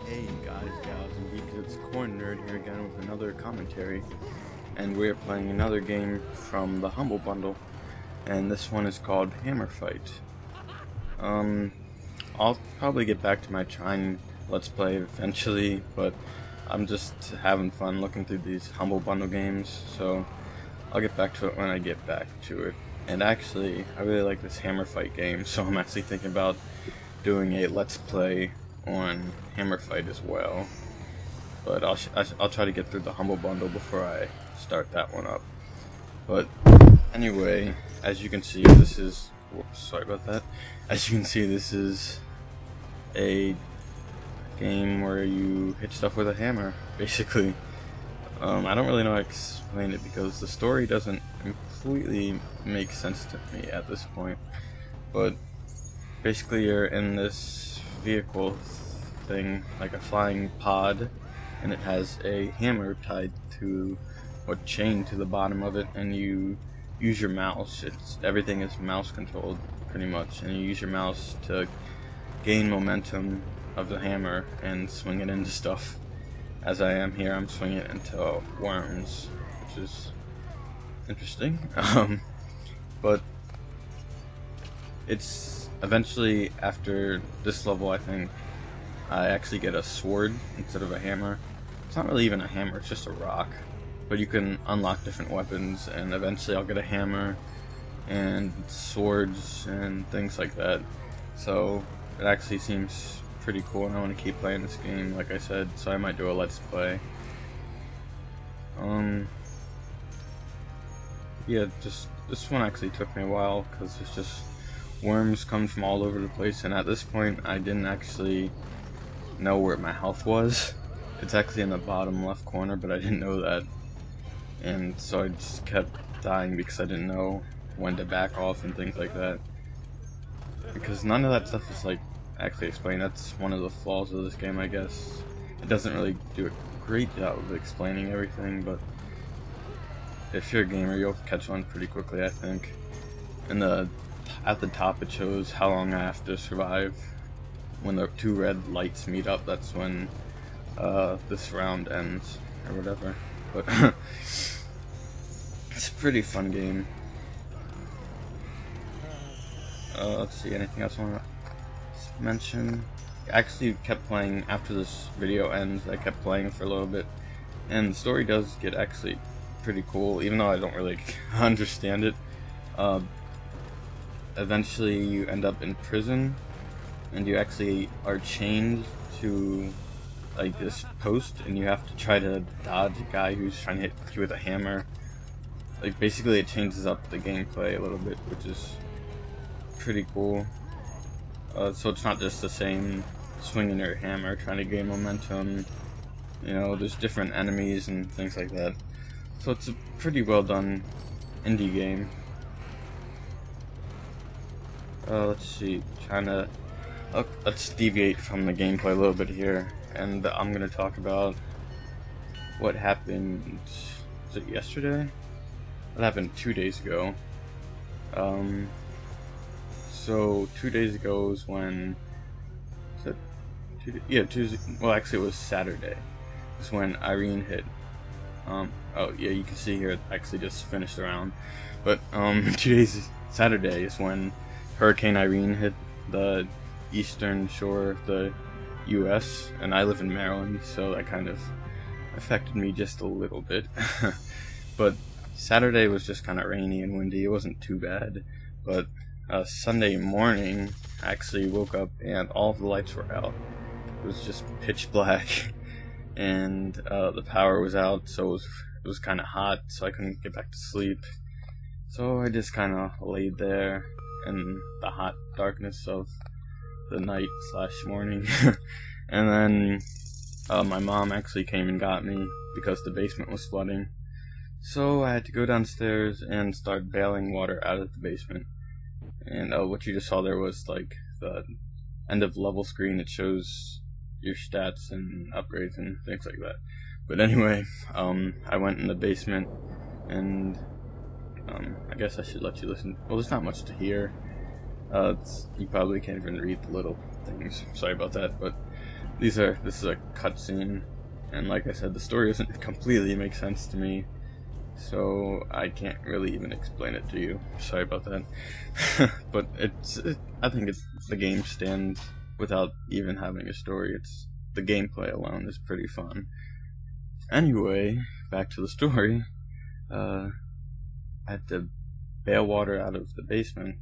Hey guys, gals, and geeks, it's CornNerd here again with another commentary, and we're playing another game from the Humble Bundle, and this one is called Hammerfight. I'll probably get back to my trying Let's Play eventually, but I'm just having fun looking through these Humble Bundle games, so I'll get back to it when I get back to it. And actually, I really like this Hammerfight game, so I'm actually thinking about doing a Let's Play on Hammerfight as well, but I'll try to get through the Humble Bundle before I start that one up. But anyway, as you can see, this is sorry about that. As you can see, this is a game where you hit stuff with a hammer, basically. I don't really know how to explain it because the story doesn't completely make sense to me at this point, but basically you're in this vehicle thing, like a flying pod, and it has a hammer tied to or chained to the bottom of it, and you use your mouse. Everything is mouse controlled pretty much, and you use your mouse to gain momentum of the hammer and swing it into stuff. As I am here, I'm swinging it into worms, which is interesting. But it's eventually, after this level, I think I actually get a sword instead of a hammer. It's not really even a hammer, it's just a rock. But you can unlock different weapons, and eventually I'll get a hammer and swords and things like that. So it actually seems pretty cool, and I want to keep playing this game, like I said, so I might do a Let's Play. Yeah, just this one actually took me a while, because it's just worms come from all over the place, and at this point I didn't actually know where my health was. It's actually in the bottom left corner, but I didn't know that, and so I just kept dying because I didn't know when to back off and things like that, because none of that stuff is like actually explained. That's one of the flaws of this game, I guess. It doesn't really do a great job of explaining everything, but if you're a gamer, you'll catch on pretty quickly, I think. And at the top it shows how long I have to survive. When the two red lights meet up, that's when this round ends, or whatever. But it's a pretty fun game. Let's see, anything else I want to mention? I actually kept playing after this video ends. I kept playing for a little bit, and the story does get actually pretty cool, even though I don't really understand it. Eventually you end up in prison, and you actually are chained to like this post, and you have to try to dodge a guy who's trying to hit you with a hammer. Like, basically it changes up the gameplay a little bit, which is pretty cool. So it's not just the same swinging your hammer trying to gain momentum. You know, there's different enemies and things like that. So it's a pretty well done indie game. Let's see, let's deviate from the gameplay a little bit here, and I'm gonna talk about what happened. Was it yesterday? What happened 2 days ago? So 2 days ago was when. Tuesday. Well, actually, it was Saturday. It's when Irene hit. Oh yeah, you can see here it actually just finished the round. But 2 days. Saturday is when Hurricane Irene hit the eastern shore of the U.S., and I live in Maryland, so that kind of affected me just a little bit. But Saturday was just kind of rainy and windy. It wasn't too bad. But Sunday morning, I actually woke up and all the lights were out. It was just pitch black, and the power was out, so it was kind of hot, so I couldn't get back to sleep. So I just kind of laid there in the hot darkness of the night / morning. And then my mom actually came and got me because the basement was flooding. So I had to go downstairs and start bailing water out of the basement. And what you just saw there was like the end of level screen. It shows your stats and upgrades and things like that. But anyway, I went in the basement, and I guess I should let you listen. Well, there's not much to hear. You probably can't even read the little things. Sorry about that, but This is a cutscene, and like I said, the story doesn't completely make sense to me, so I can't really even explain it to you. Sorry about that. But I think the game stands without even having a story. The gameplay alone is pretty fun. Anyway, back to the story. I had to bail water out of the basement,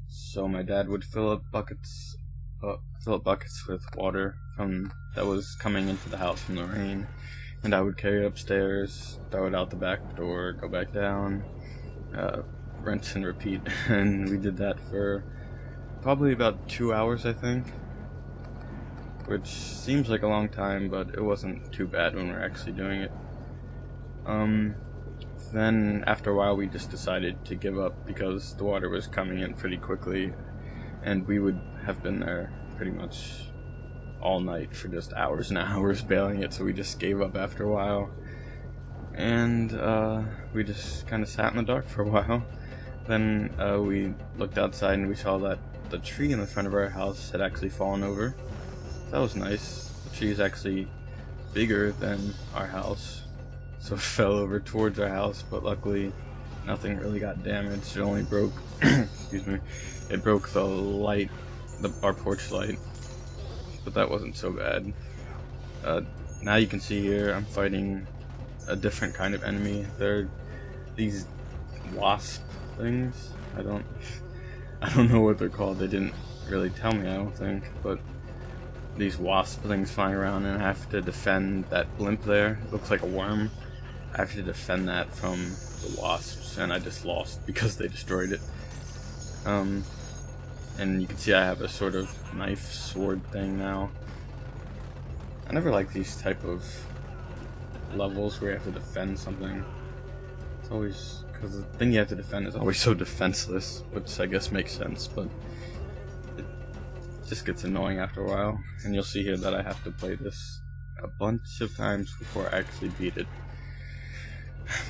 so my dad would fill up buckets with water that was coming into the house from the rain, and I would carry it upstairs, throw it out the back door, go back down, rinse and repeat. And we did that for probably about 2 hours, I think, which seems like a long time, but it wasn't too bad when we were actually doing it. Then after a while we just decided to give up because the water was coming in pretty quickly, and we would have been there pretty much all night for just hours and hours bailing it, so we just gave up after a while. And we just kind of sat in the dark for a while. Then we looked outside and we saw that the tree in the front of our house had actually fallen over. That was nice. The tree is actually bigger than our house, so it fell over towards our house, but luckily nothing really got damaged. It only broke excuse me, it broke the light, our porch light, but that wasn't so bad. Now you can see here I'm fighting a different kind of enemy. They're these wasp things. I don't know what they're called. They didn't really tell me, I don't think, but these wasp things flying around, and I have to defend that blimp there. It looks like a worm. I have to defend that from the wasps, and I just lost because they destroyed it. And you can see I have a sort of knife sword thing now. I never like these type of levels where you have to defend something. It's always, because the thing you have to defend is always so defenseless, which I guess makes sense, but it just gets annoying after a while. And you'll see here that I have to play this a bunch of times before I actually beat it,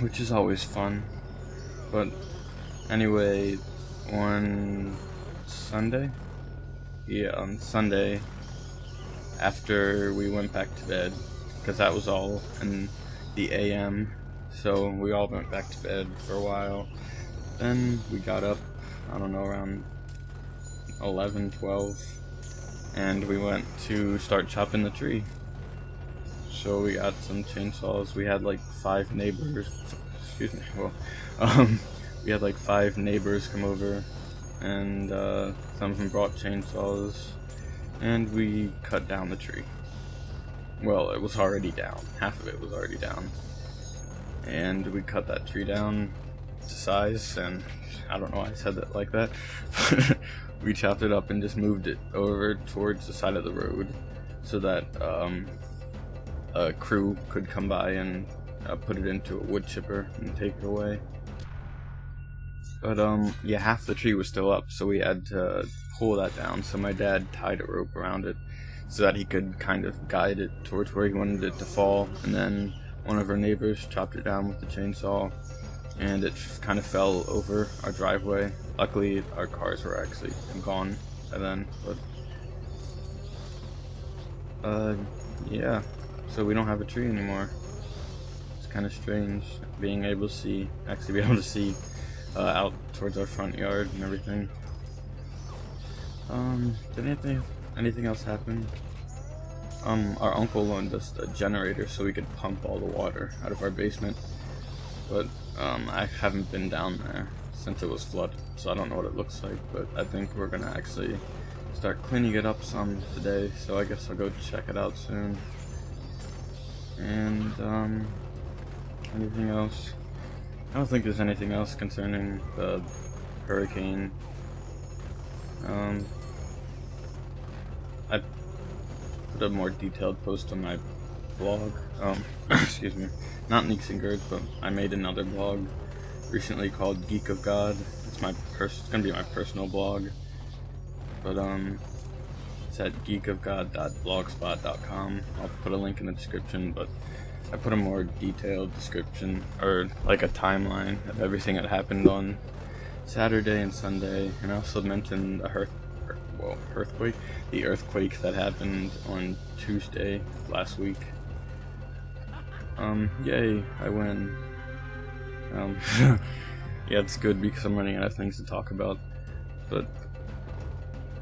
which is always fun. But anyway, on Sunday, after we went back to bed, because that was all in the AM, so we all went back to bed for a while. Then we got up, I don't know, around 11, 12, and we went to start chopping the tree. So we got some chainsaws. We had like 5 neighbors, excuse me, we had like 5 neighbors come over, and some of them brought chainsaws, and we cut down the tree. Well, it was already down. Half of it was already down. And we cut that tree down to size, and I don't know why I said that like that. We chopped it up and just moved it over towards the side of the road so that a crew could come by and put it into a wood chipper and take it away. But yeah, half the tree was still up, so we had to pull that down. So my dad tied a rope around it so that he could kind of guide it towards where he wanted it to fall. And then one of our neighbors chopped it down with the chainsaw, and it kind of fell over our driveway. Luckily, our cars were actually gone by then. But yeah, so we don't have a tree anymore. It's kind of strange being able to see, out towards our front yard and everything. Did anything else happen? Our uncle loaned us a generator so we could pump all the water out of our basement, but I haven't been down there since it was flooded, so I don't know what it looks like, but I think we're gonna actually start cleaning it up some today, so I guess I'll go check it out soon. And anything else? I don't think there's anything else concerning the hurricane. I put a more detailed post on my blog. Excuse me, not Neeks and Gerds, but I made another blog recently called Geek of God. It's gonna be my personal blog, but it's at geekofgod.blogspot.com. I'll put a link in the description, but I put a more detailed description, or like a timeline of everything that happened on Saturday and Sunday, and I also mentioned earthquake. The earthquake that happened on Tuesday last week. Yay, I win. Yeah, it's good because I'm running out of things to talk about, but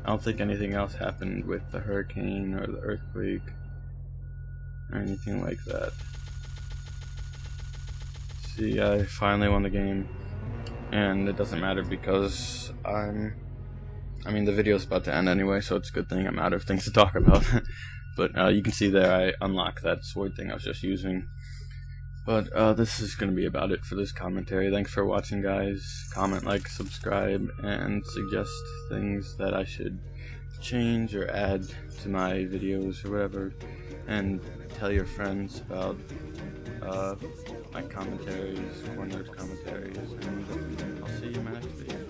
I don't think anything else happened with the hurricane or the earthquake or anything like that. See, I finally won the game, and it doesn't matter because I mean, the video's about to end anyway, so it's a good thing I'm out of things to talk about. But you can see there I unlocked that sword thing I was just using. But this is going to be about it for this commentary. Thanks for watching, guys. Comment, like, subscribe, and suggest things that I should change or add to my videos or whatever. And tell your friends about my commentaries, CornNerd commentaries, and I'll see you in my next video.